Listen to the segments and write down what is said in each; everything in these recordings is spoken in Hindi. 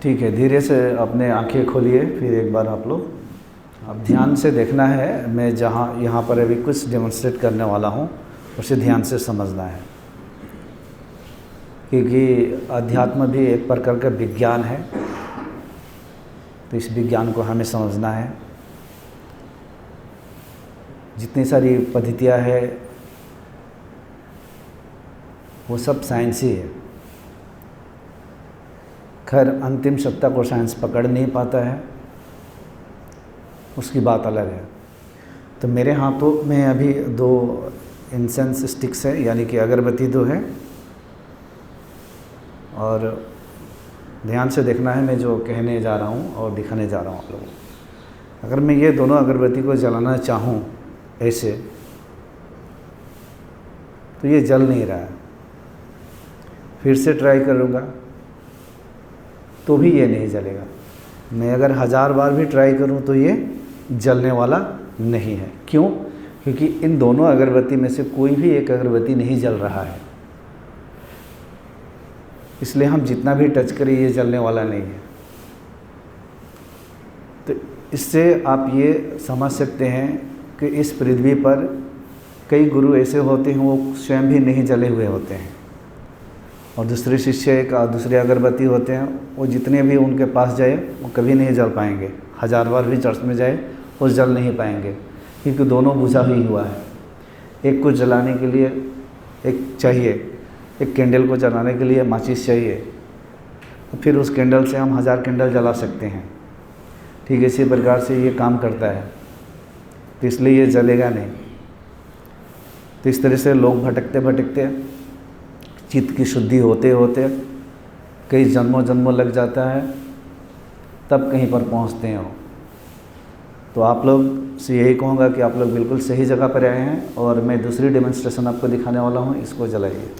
ठीक है, धीरे से अपने आंखें खोलिए। फिर एक बार आप लोग अब ध्यान से देखना है। मैं जहाँ यहाँ पर अभी कुछ डेमोन्स्ट्रेट करने वाला हूँ उसे ध्यान से समझना है, क्योंकि अध्यात्म भी एक प्रकार का विज्ञान है। तो इस विज्ञान को हमें समझना है। जितनी सारी पद्धतियाँ है वो सब साइंस ही है। खैर अंतिम सत्ता को साइंस पकड़ नहीं पाता है, उसकी बात अलग है। तो मेरे हाथों में अभी 2 इंसेंस स्टिक्स है, यानी कि अगरबत्ती 2 है। और ध्यान से देखना है मैं जो कहने जा रहा हूँ और दिखाने जा रहा हूँ आप लोगों को। अगर मैं ये दोनों अगरबत्ती को जलाना चाहूँ ऐसे, तो ये जल नहीं रहा है। फिर से ट्राई करूँगा तो भी ये नहीं जलेगा। मैं अगर 1000 बार भी ट्राई करूँ तो ये जलने वाला नहीं है। क्यों? क्योंकि इन दोनों अगरबत्ती में से कोई भी एक अगरबत्ती नहीं जल रहा है। इसलिए हम जितना भी टच करें ये जलने वाला नहीं है। तो इससे आप ये समझ सकते हैं कि इस पृथ्वी पर कई गुरु ऐसे होते हैं वो स्वयं भी नहीं जले हुए होते हैं, और दूसरे शिष्य दूसरे अगरबत्ती होते हैं, वो जितने भी उनके पास जाए वो कभी नहीं जल पाएंगे। 1000 बार भी चर्च में जाए वो जल नहीं पाएंगे, क्योंकि दोनों बुझा ही हुआ है। एक को जलाने के लिए एक चाहिए, एक कैंडल को जलाने के लिए माचिस चाहिए, फिर उस कैंडल से हम 1000 कैंडल जला सकते हैं। ठीक है, इसी प्रकार से ये काम करता है। तो इसलिए ये जलेगा नहीं। तो इस तरह से लोग भटकते भटकते चित्त की शुद्धि होते होते कई जन्मों लग जाता है, तब कहीं पर पहुंचते हैं। तो आप लोग से यही कहूँगा कि आप लोग बिल्कुल सही जगह पर आए हैं, और मैं दूसरी डेमोन्स्ट्रेशन आपको दिखाने वाला हूँ। इसको जलाइए।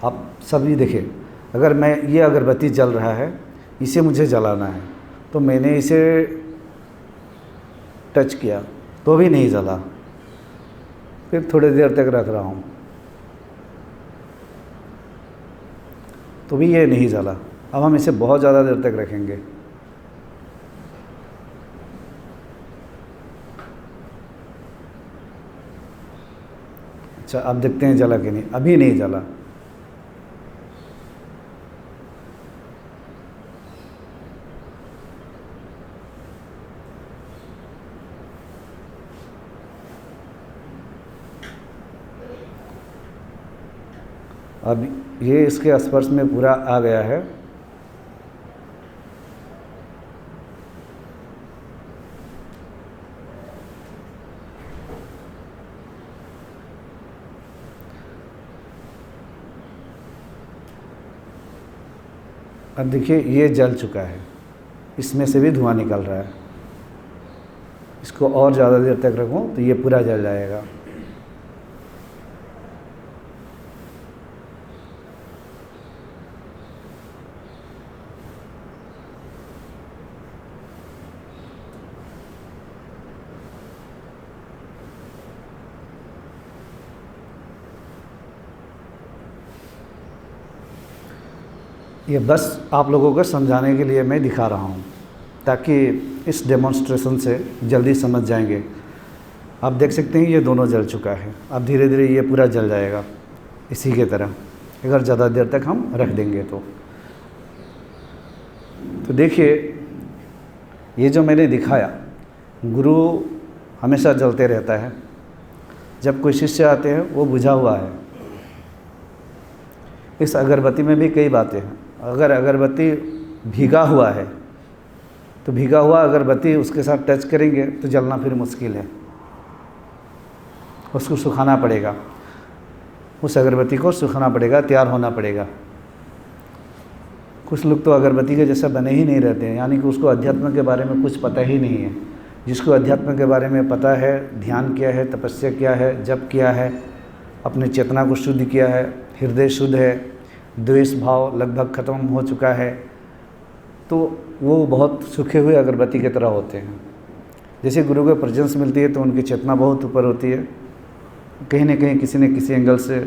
आप सभी देखिए, अगर मैं ये अगरबत्ती जल रहा है, इसे मुझे जलाना है, तो मैंने इसे टच किया तो भी नहीं जला। फिर थोड़ी देर तक रख रहा हूँ तो भी ये नहीं जला। अब हम इसे बहुत ज़्यादा देर तक रखेंगे। अच्छा, अब देखते हैं जला कि नहीं। अभी नहीं जला। अब ये इसके स्पर्श में पूरा आ गया है। अब देखिए ये जल चुका है, इसमें से भी धुआं निकल रहा है। इसको और ज़्यादा देर तक रखूं तो ये पूरा जल जाएगा। ये बस आप लोगों को समझाने के लिए मैं दिखा रहा हूँ, ताकि इस डेमोन्स्ट्रेशन से जल्दी समझ जाएंगे। आप देख सकते हैं ये दोनों जल चुका है। अब धीरे धीरे ये पूरा जल जाएगा इसी के तरह, अगर ज़्यादा देर तक हम रख देंगे तो। देखिए ये जो मैंने दिखाया, गुरु हमेशा जलते रहता है। जब कोई शिष्य आते हैं वो बुझा हुआ है। इस अगरबत्ती में भी कई बातें हैं। अगर अगरबत्ती भीगा हुआ है तो भीगा हुआ अगरबत्ती उसके साथ टच करेंगे तो जलना फिर मुश्किल है। उसको सुखाना पड़ेगा, उस अगरबत्ती को सुखाना पड़ेगा, तैयार होना पड़ेगा। कुछ लोग तो अगरबत्ती के जैसा बने ही नहीं रहते हैं, यानी कि उसको अध्यात्म के बारे में कुछ पता ही नहीं है। जिसको अध्यात्म के बारे में पता है, ध्यान किया है, तपस्या किया है, जप किया है, अपने चेतना को शुद्ध किया है, हृदय शुद्ध है, द्वेष भाव लगभग ख़त्म हो चुका है, तो वो बहुत सूखे हुए अगरबत्ती की तरह होते हैं। जैसे गुरु को प्रेजेंस मिलती है तो उनकी चेतना बहुत ऊपर होती है। कहीं ना कहीं किसी न किसी एंगल से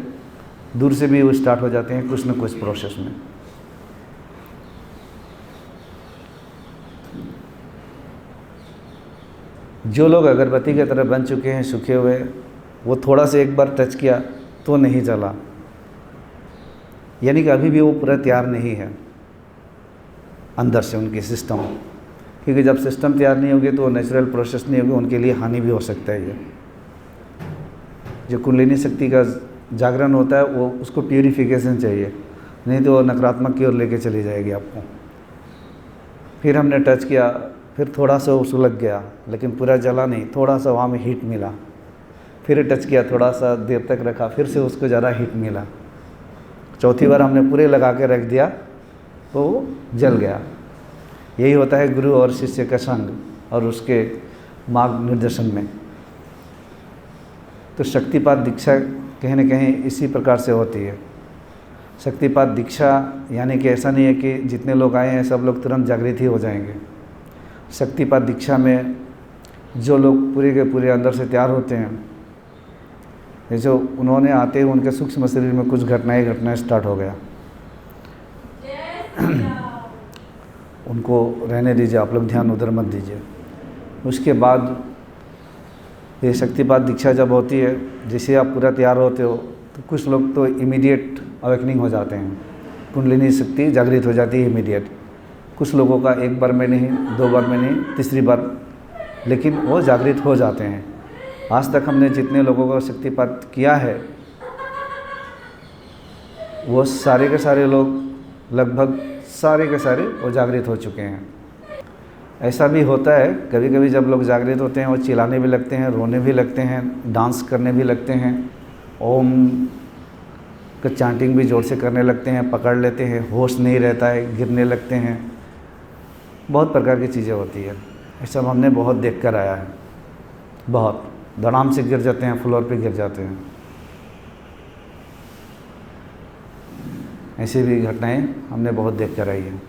दूर से भी वो स्टार्ट हो जाते हैं कुछ न कुछ प्रोसेस में। जो लोग अगरबत्ती की तरह बन चुके हैं, सूखे हुए, वो थोड़ा सा एक बार टच किया तो नहीं जला, यानी कि अभी भी वो पूरा तैयार नहीं है अंदर से उनकी सिस्टम, क्योंकि जब सिस्टम तैयार नहीं होगी तो वो नेचुरल प्रोसेस नहीं होगी, उनके लिए हानि भी हो सकता है। ये जो कुंडलिनी शक्ति का जागरण होता है वो उसको प्यूरिफिकेशन चाहिए, नहीं तो वो नकारात्मक की ओर लेके चली जाएगी आपको। फिर हमने टच किया, फिर थोड़ा सा वो सुलग गया लेकिन पूरा जला नहीं, थोड़ा सा वहाँ में हीट मिला, फिर टच किया, थोड़ा सा देर तक रखा, फिर से उसको ज़्यादा हीट मिला, चौथी बार हमने पूरे लगा के रख दिया तो वो जल गया। यही होता है गुरु और शिष्य का संग और उसके मार्ग निर्देशन में। तो शक्तिपात दीक्षा कहीं न कहीं इसी प्रकार से होती है। शक्तिपात दीक्षा यानी कि ऐसा नहीं है कि जितने लोग आए हैं सब लोग तुरंत जागृत ही हो जाएंगे। शक्तिपात दीक्षा में जो लोग पूरे के पूरे अंदर से तैयार होते हैं, जैसे उन्होंने आते ही उनके सूक्ष्म शरीर में कुछ घटनाएं स्टार्ट हो गया। उनको रहने दीजिए, आप लोग ध्यान उधर मत दीजिए। उसके बाद ये शक्तिपात दीक्षा जब होती है, जैसे आप पूरा तैयार होते हो तो कुछ लोग तो इमीडिएट अवेकनिंग हो जाते हैं, कुंडलिनी शक्ति जागृत हो जाती है इमीडिएट। कुछ लोगों का एक बार में नहीं, दो बार में नहीं, तीसरी बार, लेकिन वो जागृत हो जाते हैं। आज तक हमने जितने लोगों का शक्तिपात किया है वो सारे के सारे लोग, लगभग सारे के सारे वो जागृत हो चुके हैं। ऐसा भी होता है कभी कभी जब लोग जागृत होते हैं वो चिल्लाने भी लगते हैं, रोने भी लगते हैं, डांस करने भी लगते हैं, ओम का चांटिंग भी जोर से करने लगते हैं, पकड़ लेते हैं, होश नहीं रहता है, गिरने लगते हैं, बहुत प्रकार की चीज़ें होती है। ये सब हमने बहुत देख कर आया है, बहुत धड़ाम से गिर जाते हैं, फ्लोर पे गिर जाते हैं। ऐसी भी घटनाएं हमने बहुत देख कर आई हैं।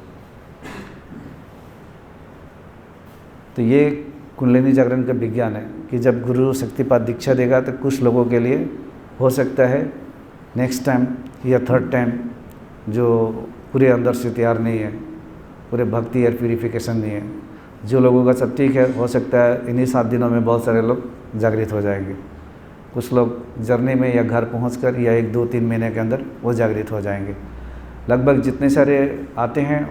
तो ये कुंडलिनी जागरण का विज्ञान है कि जब गुरु शक्तिपात दीक्षा देगा तो कुछ लोगों के लिए हो सकता है नेक्स्ट टाइम या थर्ड टाइम जो पूरे अंदर से तैयार नहीं है, पूरे भक्ति या प्यूरिफिकेशन नहीं है, जो लोगों का सब ठीक है, हो सकता है इन्हीं 7 दिनों में बहुत सारे लोग जागृत हो जाएंगे। कुछ लोग जर्नी में या घर पहुंचकर या 1, 2, 3 महीने के अंदर वो जागृत हो जाएंगे। लगभग जितने सारे आते हैं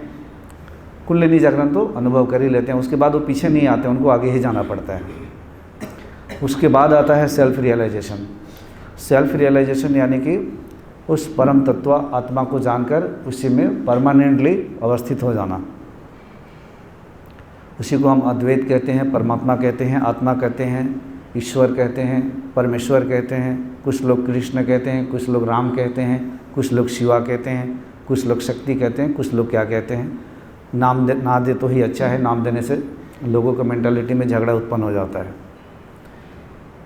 कुंडलिनी जागरण तो अनुभव कर ही लेते हैं, उसके बाद वो पीछे नहीं आते, उनको आगे ही जाना पड़ता है। उसके बाद आता है सेल्फ रियलाइजेशन। सेल्फ रियलाइजेशन यानी कि उस परम तत्व आत्मा को जानकर उसी में परमानेंटली अवस्थित हो जाना। उसी को हम अद्वैत कहते हैं, परमात्मा कहते हैं, आत्मा कहते हैं, ईश्वर कहते हैं, परमेश्वर कहते हैं। कुछ लोग कृष्ण कहते हैं, कुछ लोग राम कहते हैं, कुछ लोग शिवा कहते हैं, कुछ लोग शक्ति कहते हैं, कुछ लोग क्या कहते हैं। नाम ना दे तो ही अच्छा है, नाम देने से लोगों का मेंटालिटी में झगड़ा उत्पन्न हो जाता है।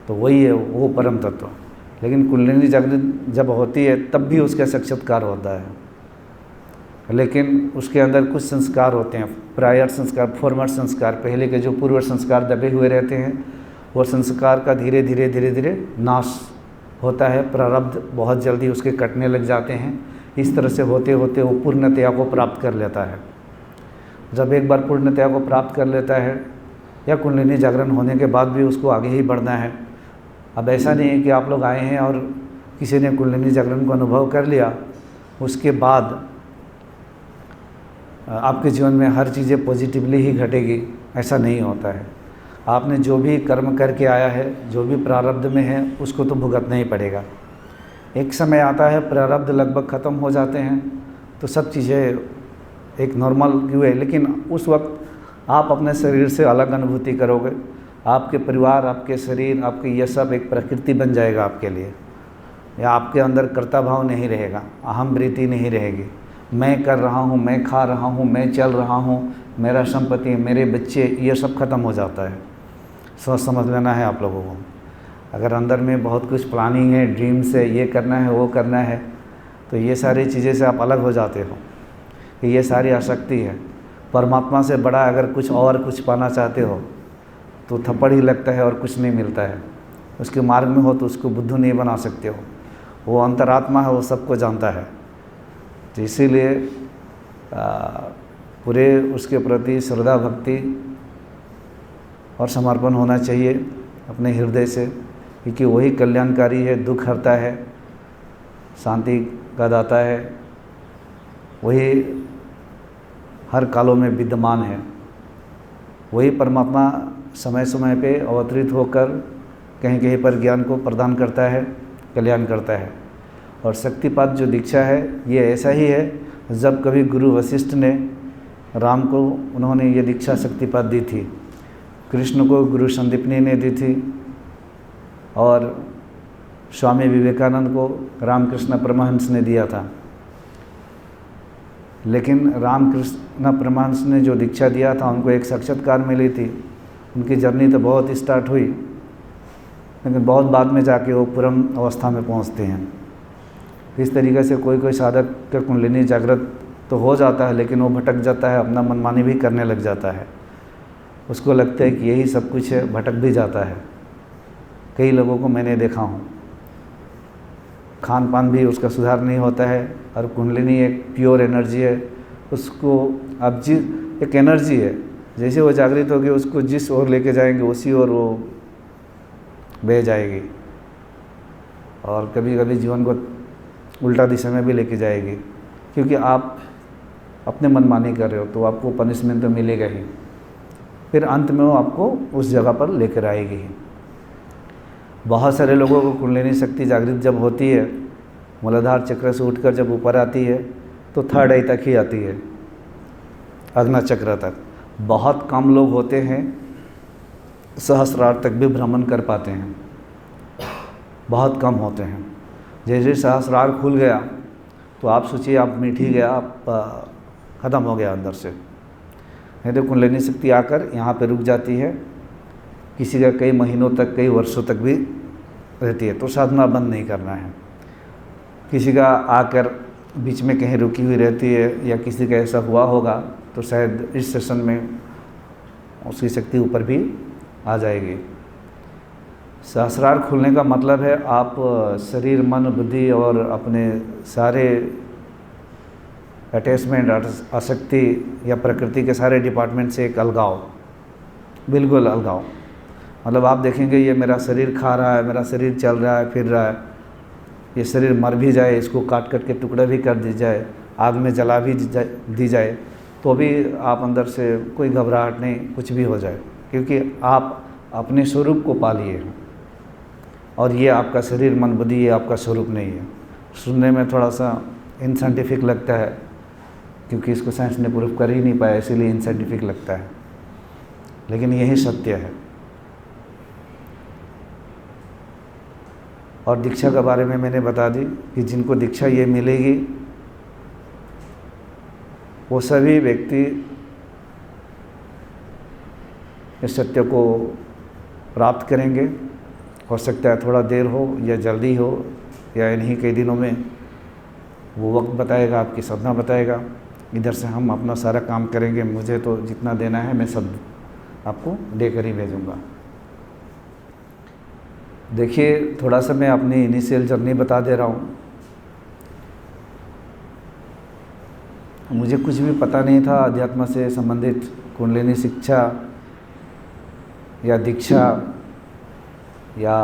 तो वही है वो परम तत्व। लेकिन कुंडलिनी जागरण जब होती है तब भी उसका साक्षात्कार होता है, लेकिन उसके अंदर कुछ संस्कार होते हैं, प्रायर संस्कार, फॉर्मर संस्कार, पहले के जो पूर्व संस्कार दबे हुए रहते हैं, वो संस्कार का धीरे धीरे नाश होता है। प्रारब्ध बहुत जल्दी उसके कटने लग जाते हैं। इस तरह से होते होते वो पूर्णतया को प्राप्त कर लेता है। जब एक बार पूर्णतया को प्राप्त कर लेता है या कुंडलिनी जागरण होने के बाद भी उसको आगे ही बढ़ना है। अब ऐसा नहीं है कि आप लोग आए हैं और किसी ने कुंडलिनी जागरण को अनुभव कर लिया, उसके बाद आपके जीवन में हर चीज़ें पॉजिटिवली ही घटेगी, ऐसा नहीं होता है। आपने जो भी कर्म करके आया है, जो भी प्रारब्ध में है, उसको तो भुगतना ही पड़ेगा। एक समय आता है प्रारब्ध लगभग ख़त्म हो जाते हैं तो सब चीज़ें एक नॉर्मल व्यू है, लेकिन उस वक्त आप अपने शरीर से अलग अनुभूति करोगे। आपके परिवार, आपके शरीर, आपके ये सब एक प्रकृति बन जाएगा आपके लिए, या आपके अंदर कर्ता भाव नहीं रहेगा, अहम वृत्ति नहीं रहेगी। मैं कर रहा हूँ, मैं खा रहा हूँ, मैं चल रहा हूँ, मेरा संपत्ति, मेरे बच्चे, ये सब खत्म हो जाता है। सोच समझ लेना है आप लोगों को। अगर अंदर में बहुत कुछ प्लानिंग है, ड्रीम्स है, ये करना है, वो करना है, तो ये सारी चीज़ें से आप अलग हो जाते हो कि ये सारी आसक्ति है। परमात्मा से बड़ा अगर कुछ पाना चाहते हो तो थप्पड़ ही लगता है और कुछ नहीं मिलता है। उसके मार्ग में हो तो उसको बुद्धू नहीं बना सकते हो। वो अंतरात्मा है, वो सबको जानता है। तो इसीलिए पूरे उसके प्रति श्रद्धा भक्ति और समर्पण होना चाहिए अपने हृदय से, क्योंकि वही कल्याणकारी है, दुख हरता है, शांति का दाता है, वही हर कालों में विद्यमान है। वही परमात्मा समय समय पे अवतरित होकर कहीं कहीं पर ज्ञान को प्रदान करता है, कल्याण करता है। और शक्तिपात जो दीक्षा है ये ऐसा ही है, जब कभी गुरु वशिष्ठ ने राम को उन्होंने ये दीक्षा शक्तिपात दी थी, कृष्ण को गुरु संदीपनी ने दी थी, और स्वामी विवेकानंद को रामकृष्ण परमहंस ने दिया था। लेकिन रामकृष्ण परमहंस ने जो दीक्षा दिया था उनको एक साक्षात्कार मिली थी। उनकी जर्नी तो बहुत स्टार्ट हुई, लेकिन बहुत बाद में जाके वो पूर्ण अवस्था में पहुंचते हैं। इस तरीके से कोई कोई साधक का कुंडलिनी जागृत तो हो जाता है, लेकिन वो भटक जाता है, अपना मनमानी भी करने लग जाता है। उसको लगता है कि यही सब कुछ है, भटक भी जाता है। कई लोगों को मैंने देखा हूँ, खान पान भी उसका सुधार नहीं होता है, और कुंडलिनी एक प्योर एनर्जी है। उसको अब एक एनर्जी है, जैसे वो जागृत होगी उसको जिस ओर लेके जाएंगे उसी ओर वो बह जाएगी, और कभी कभी जीवन को उल्टा दिशा में भी लेके जाएगी। क्योंकि आप अपने मनमानी कर रहे हो तो आपको पनिशमेंट तो मिलेगा ही, फिर अंत में वो आपको उस जगह पर लेकर आएगी ही। बहुत सारे लोगों को कुंडलिनी शक्ति जागृत जब होती है, मूलाधार चक्र से उठकर जब ऊपर आती है तो थर्ड आई तक ही आती है, अग्नि चक्र तक। बहुत कम लोग होते हैं सहस्रार तक भी भ्रमण कर पाते हैं, बहुत कम होते हैं। जैसे सहस्रार खुल गया तो आप सोचिए आप मिट ही गया, आप ख़त्म हो गया अंदर से। नहीं तो कुंडलिनी शक्ति आकर यहाँ पे रुक जाती है, किसी का कई महीनों तक, कई वर्षों तक भी रहती है। तो साधना बंद नहीं करना है। किसी का आकर बीच में कहीं रुकी हुई रहती है, या किसी का ऐसा हुआ होगा तो शायद इस सेशन में उसकी शक्ति ऊपर भी आ जाएगी। सहस्रार खुलने का मतलब है आप शरीर, मन, बुद्धि और अपने सारे अटैचमेंट, आसक्ति या प्रकृति के सारे डिपार्टमेंट से एक अलगाव, बिल्कुल अलगाव। मतलब आप देखेंगे ये मेरा शरीर खा रहा है, मेरा शरीर चल रहा है, फिर रहा है, ये शरीर मर भी जाए, इसको काट काट के टुकड़े भी कर दी जाए, आग में जला भी दी जाए, तो भी आप अंदर से कोई घबराहट नहीं, कुछ भी हो जाए, क्योंकि आप अपने स्वरूप को पा लिए हैं। और ये आपका शरीर, मन, बुद्धि ये आपका स्वरूप नहीं है। सुनने में थोड़ा सा इनसाइंटिफिक लगता है, क्योंकि इसको साइंस ने प्रूफ कर ही नहीं पाया, इसीलिए इनसाइंटिफिक लगता है, लेकिन यही सत्य है। और दीक्षा के बारे में मैंने बता दी कि जिनको दीक्षा ये मिलेगी वो सभी व्यक्ति इस सत्य को प्राप्त करेंगे। हो सकता है थोड़ा देर हो या जल्दी हो, या इन्हीं कई दिनों में, वो वक्त बताएगा, आपकी साधना बताएगा। इधर से हम अपना सारा काम करेंगे, मुझे तो जितना देना है मैं सब आपको देकर ही भेजूँगा। देखिए, थोड़ा सा मैं अपनी इनिशियल जर्नी बता दे रहा हूँ। मुझे कुछ भी पता नहीं था अध्यात्म से संबंधित, कुंडलिनी शिक्षा या दीक्षा या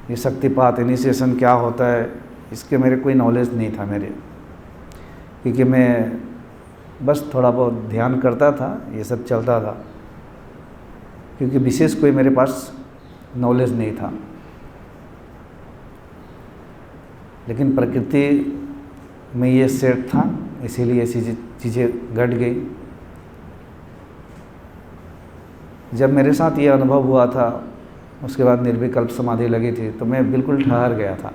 ये शक्तिपात, इनिशिएशन क्या होता है, इसके मेरे कोई नॉलेज नहीं था मेरे, क्योंकि मैं बस थोड़ा बहुत ध्यान करता था, ये सब चलता था, क्योंकि विशेष कोई मेरे पास नॉलेज नहीं था। लेकिन प्रकृति में ये सेट था, इसीलिए ऐसी चीज़ें घट गई। जब मेरे साथ ये अनुभव हुआ था, उसके बाद निर्विकल्प समाधि लगी थी, तो मैं बिल्कुल ठहर गया था।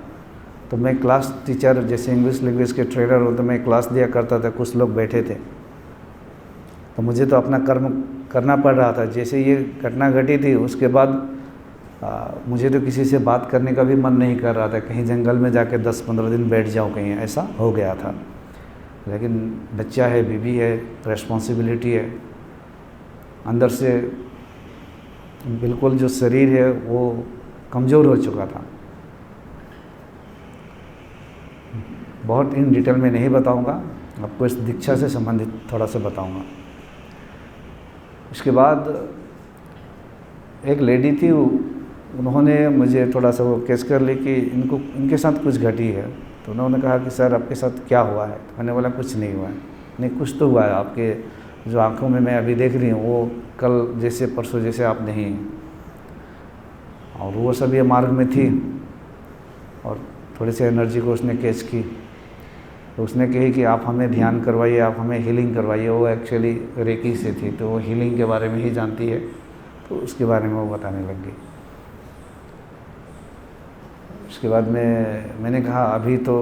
तो मैं क्लास टीचर, जैसे इंग्लिश लैंग्वेज के ट्रेनर हो, तो मैं क्लास दिया करता था, कुछ लोग बैठे थे, तो मुझे तो अपना कर्म करना पड़ रहा था। जैसे ये घटना घटी थी, उसके बाद मुझे तो किसी से बात करने का भी मन नहीं कर रहा था, कहीं जंगल में जाके 10-15 दिन बैठ जाऊँ कहीं, ऐसा हो गया था। लेकिन बच्चा है, बीवी है, रेस्पॉन्सिबिलिटी है, अंदर से बिल्कुल जो शरीर है वो कमज़ोर हो चुका था। बहुत इन डिटेल में नहीं बताऊंगा, आपको इस दीक्षा से संबंधित थोड़ा सा बताऊंगा। उसके बाद एक लेडी थी, उन्होंने मुझे थोड़ा सा वो कैच कर ली कि इनके साथ कुछ घटी है। तो उन्होंने कहा कि सर आपके साथ क्या हुआ है? तो मैंने बोला कुछ नहीं हुआ है। नहीं, कुछ तो हुआ है, आपके जो आँखों में मैं अभी देख रही हूँ वो कल जैसे परसों जैसे आप नहीं हैं। और वो सब ये मार्ग में थी और थोड़ी सी एनर्जी को उसने कैच की। तो उसने कही कि आप हमें ध्यान करवाइए, आप हमें हीलिंग करवाइए। वो एक्चुअली रेकी से थी, तो वो हीलिंग के बारे में ही जानती है, तो उसके बारे में वो बताने लग गई। उसके बाद मैंने कहा अभी तो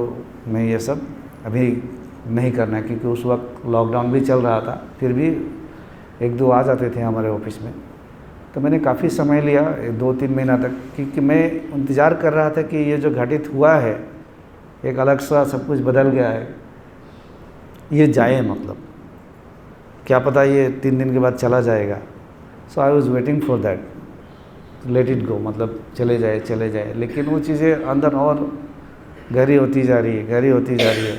मैं ये सब अभी नहीं करना है, क्योंकि उस वक्त लॉकडाउन भी चल रहा था। फिर भी 1-2 आ जाते थे हमारे ऑफिस में। तो मैंने काफ़ी समय लिया, 2-3 महीना तक, क्योंकि मैं इंतज़ार कर रहा था कि ये जो घटित हुआ है, एक अलग सा सब कुछ बदल गया है, ये जाए, मतलब क्या पता ये 3 दिन के बाद चला जाएगा। So I was waiting for that, let it go, मतलब चले जाए चले जाए। लेकिन वो चीज़ें अंदर और गहरी होती जा रही है, गहरी होती जा रही है,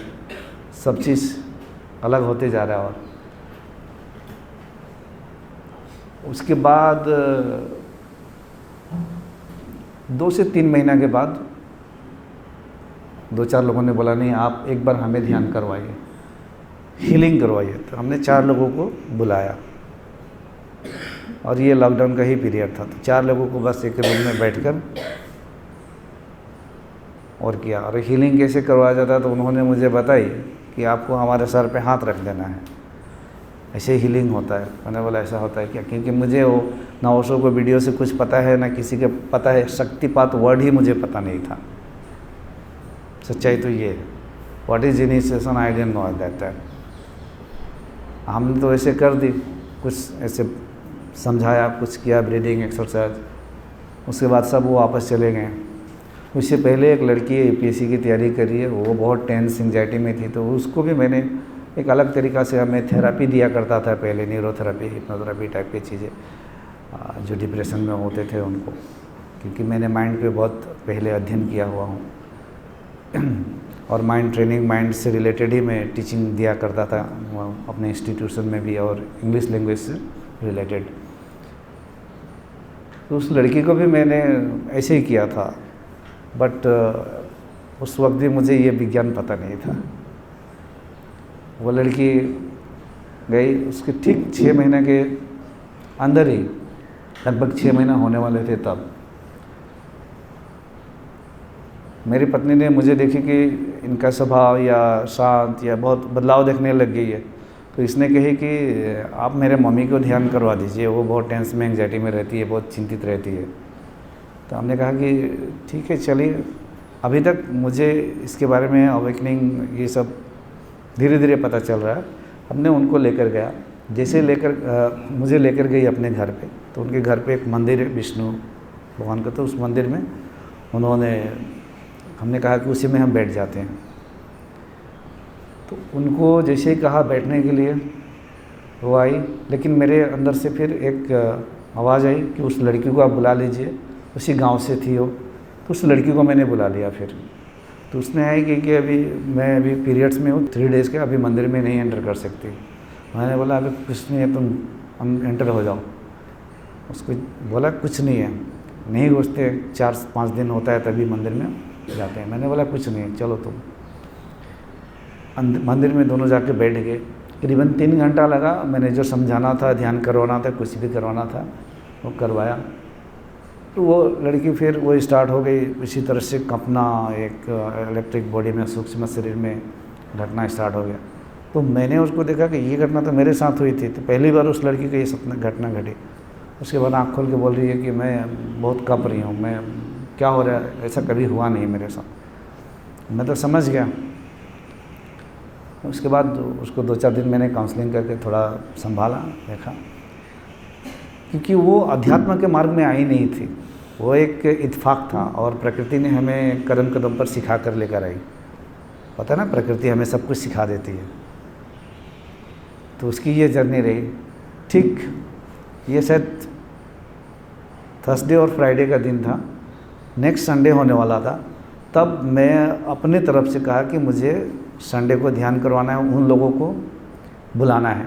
सब चीज़ अलग होते जा रहा है। और उसके बाद 2 से 3 महीना के बाद 2-4 लोगों ने बोला नहीं आप एक बार हमें ध्यान करवाइए, हीलिंग करवाइए। तो हमने 4 लोगों को बुलाया और ये लॉकडाउन का ही पीरियड था। तो 4 लोगों को बस एक रूम में बैठकर और किया। और हीलिंग कैसे करवाया जाता है तो उन्होंने मुझे बताई कि आपको हमारे सर पे हाथ रख देना है, ऐसे हीलिंग होता है। मैंने बोला ऐसा होता है क्या? क्योंकि मुझे वो ना ओशो को वीडियो से कुछ पता है, ना किसी के पता है, शक्तिपात वर्ड ही मुझे पता नहीं था। सच्चाई तो ये है, what is initiation I didn't know at that time. हमने तो ऐसे कर दी, कुछ ऐसे समझाया, कुछ किया, ब्रीदिंग एक्सरसाइज। उसके बाद सब वो वापस चले गए। उससे पहले एक लड़की यूपीएससी की तैयारी कर रही है, वो बहुत टेंस एंजाइटी में थी, तो उसको भी मैंने एक अलग तरीक़ा से हमें थेरेपी दिया करता था पहले, न्यूरोथेरेपी, हिप्नोथेरेपी टाइप की चीज़ें, जो डिप्रेशन में होते थे उनको, क्योंकि मैंने माइंड पे बहुत पहले अध्ययन किया हुआ हूँ और माइंड ट्रेनिंग, माइंड से रिलेटेड ही मैं टीचिंग दिया करता था अपने इंस्टीट्यूशन में भी, और इंग्लिश लैंग्वेज से रिलेटेड। तो उस लड़की को भी मैंने ऐसे ही किया था, बट उस वक्त भी मुझे ये विज्ञान पता नहीं था। वो लड़की गई, उसके ठीक 6 महीने के अंदर ही, लगभग 6 महीना होने वाले थे तब, मेरी पत्नी ने मुझे देखी कि इनका स्वभाव या शांत या बहुत बदलाव देखने लग गई है। तो इसने कही कि आप मेरे मम्मी को ध्यान करवा दीजिए, वो बहुत टेंस में, एंग्जाइटी में रहती है, बहुत चिंतित रहती है। तो हमने कहा कि ठीक है चलिए। अभी तक मुझे इसके बारे में अवेकनिंग ये सब धीरे धीरे पता चल रहा है। हमने उनको लेकर गया, जैसे मुझे लेकर गई अपने घर पे, तो उनके घर पे एक मंदिर है विष्णु भगवान का। तो उस मंदिर में हमने कहा कि उसी में हम बैठ जाते हैं। तो उनको जैसे ही कहा बैठने के लिए, वो आई, लेकिन मेरे अंदर से फिर एक आवाज़ आई कि उस लड़की को आप बुला लीजिए, उसी गांव से थी वो। तो उस लड़की को मैंने बुला लिया फिर। तो उसने आई कि अभी मैं अभी पीरियड्स में हूँ 3 डेज़ के, अभी मंदिर में नहीं एंटर कर सकती। मैंने बोला अभी कुछ नहीं है, तुम एंटर हो जाओ। उसको बोला कुछ नहीं है, नहीं घुसते, 4-5 दिन होता है तभी मंदिर में जाते हैं। मैंने बोला कुछ नहीं है, चलो तुम। मंदिर में दोनों जाके बैठ गए। करीबन 3 घंटा लगा। मैंने जो समझाना था, ध्यान करवाना था, कुछ भी करवाना था, वो करवाया। तो वो लड़की फिर वो स्टार्ट हो गई, इसी तरह से कपना, एक इलेक्ट्रिक बॉडी में, सूक्ष्म शरीर में घटना स्टार्ट हो गया। तो मैंने उसको देखा कि ये घटना तो मेरे साथ हुई थी। तो पहली बार उस लड़की को ये घटना घटी। उसके बाद आँख खोल के बोल रही है कि मैं बहुत कँप रही हूँ, मैं क्या हो रहा है, ऐसा कभी हुआ नहीं मेरे साथ। मैं तो समझ गया। उसके बाद उसको 2-4 दिन मैंने काउंसलिंग करके थोड़ा संभाला, देखा, क्योंकि वो अध्यात्म के मार्ग में आई नहीं थी, वो एक इत्तेफाक था। और प्रकृति ने हमें कदम कदम पर सिखा कर लेकर आई। पता ना, प्रकृति हमें सब कुछ सिखा देती है। तो उसकी ये जर्नी रही। ठीक ये शायद थर्सडे और फ्राइडे का दिन था, नेक्स्ट संडे होने वाला था। तब मैं अपने तरफ से कहा कि मुझे संडे को ध्यान करवाना है, उन लोगों को बुलाना है।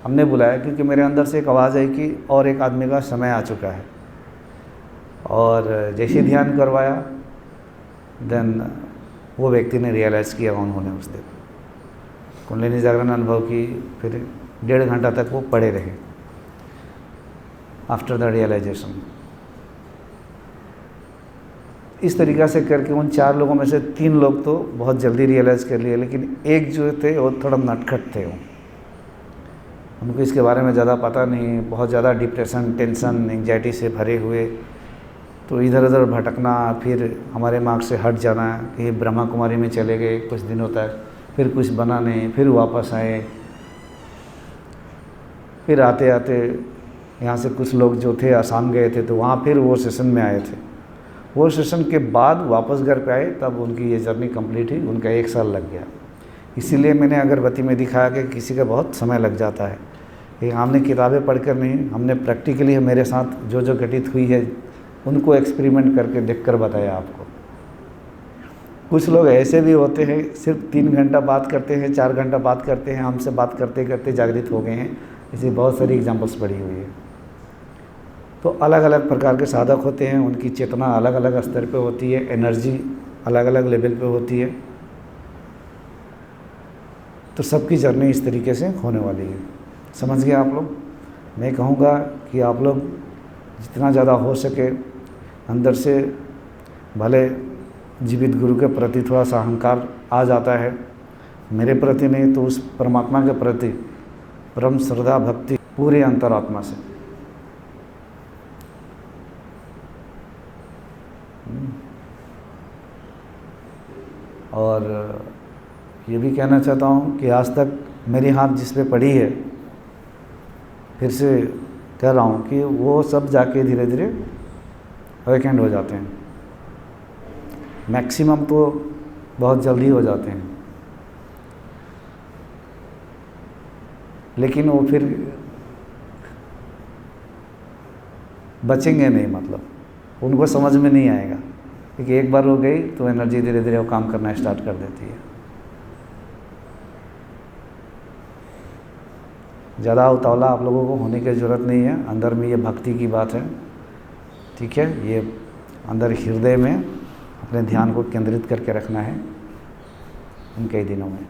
हमने बुलाया क्योंकि मेरे अंदर से एक आवाज़ आई कि और एक आदमी का समय आ चुका है। और जैसे ही ध्यान करवाया देन वो व्यक्ति ने रियलाइज़ किया उन्होंने उस दिन कुंडलिनी जागरण अनुभव की। फिर 1.5 घंटा तक वो पड़े रहे आफ्टर द रियलाइजेशन। इस तरीक़ा से करके उन 4 लोगों में से 3 लोग तो बहुत जल्दी रियलाइज़ कर लिए, लेकिन एक जो थे वो थोड़ा नटखट थे। उनको इसके बारे में ज़्यादा पता नहीं, बहुत ज़्यादा डिप्रेशन, टेंशन, एंग्जाइटी से भरे हुए, तो इधर उधर भटकना, फिर हमारे मार्ग से हट जाना, कि ब्रह्मा कुमारी में चले गए कुछ दिनों तक, फिर कुछ बना नहीं, फिर वापस आए। फिर आते आते यहाँ से कुछ लोग जो थे आसाम गए थे, तो वहाँ फिर वो सेशन में आए थे। वो सेशन के बाद वापस घर पे आए, तब उनकी ये जर्नी कंप्लीट हुई। उनका 1 साल लग गया। इसीलिए मैंने अगरबत्ती में दिखाया कि किसी का बहुत समय लग जाता है। ये हमने किताबें पढ़कर नहीं, हमने प्रैक्टिकली मेरे साथ जो जो घटित हुई है उनको एक्सपेरिमेंट करके देखकर बताया आपको। कुछ लोग ऐसे भी होते हैं सिर्फ 3 घंटा बात करते हैं, 4 घंटा बात करते हैं, हमसे बात करते करते जागृत हो गए हैं। ऐसी बहुत सारी एग्जाम्पल्स पड़ी हुई है। तो अलग अलग प्रकार के साधक होते हैं, उनकी चेतना अलग अलग स्तर पे होती है, एनर्जी अलग अलग लेवल पे होती है। तो सबकी जर्नी इस तरीके से होने वाली है। समझ गए आप लोग? मैं कहूँगा कि आप लोग जितना ज़्यादा हो सके अंदर से, भले जीवित गुरु के प्रति थोड़ा सा अहंकार आ जाता है, मेरे प्रति नहीं तो उस परमात्मा के प्रति परम श्रद्धा भक्ति पूरी अंतरात्मा से। और ये भी कहना चाहता हूँ कि आज तक मेरी हाथ जिस पे पड़ी है, फिर से कह रहा हूँ कि वो सब जाके धीरे धीरे वेकेंड हो जाते हैं। मैक्सिमम तो बहुत जल्दी हो जाते हैं, लेकिन वो फिर बचेंगे नहीं, मतलब उनको समझ में नहीं आएगा, क्योंकि एक बार हो गई तो एनर्जी धीरे धीरे वो काम करना स्टार्ट कर देती है। ज़्यादा उतावला आप लोगों को होने की ज़रूरत नहीं है। अंदर में ये भक्ति की बात है, ठीक है। ये अंदर हृदय में अपने ध्यान को केंद्रित करके रखना है इन कई दिनों में।